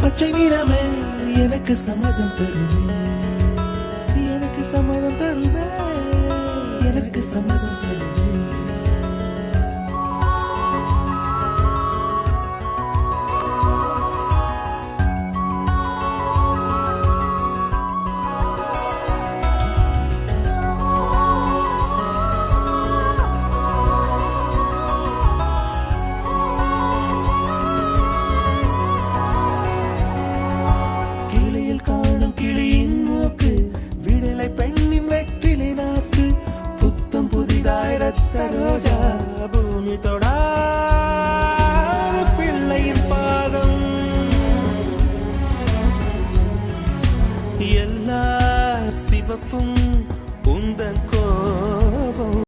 பச்சை நிறமே எனக்கு சம்மதம் தருவே, எனக்கு சம்மதம் தருவே, எனக்கு சம்மதம் தருவே. காணும் கிளியின் மூக்கு, விடலை பெண்ணின் வெற்றிலை நாக்கு, புத்தம் புதிதாய் ரத்த ரோஜா பூமி தொடாத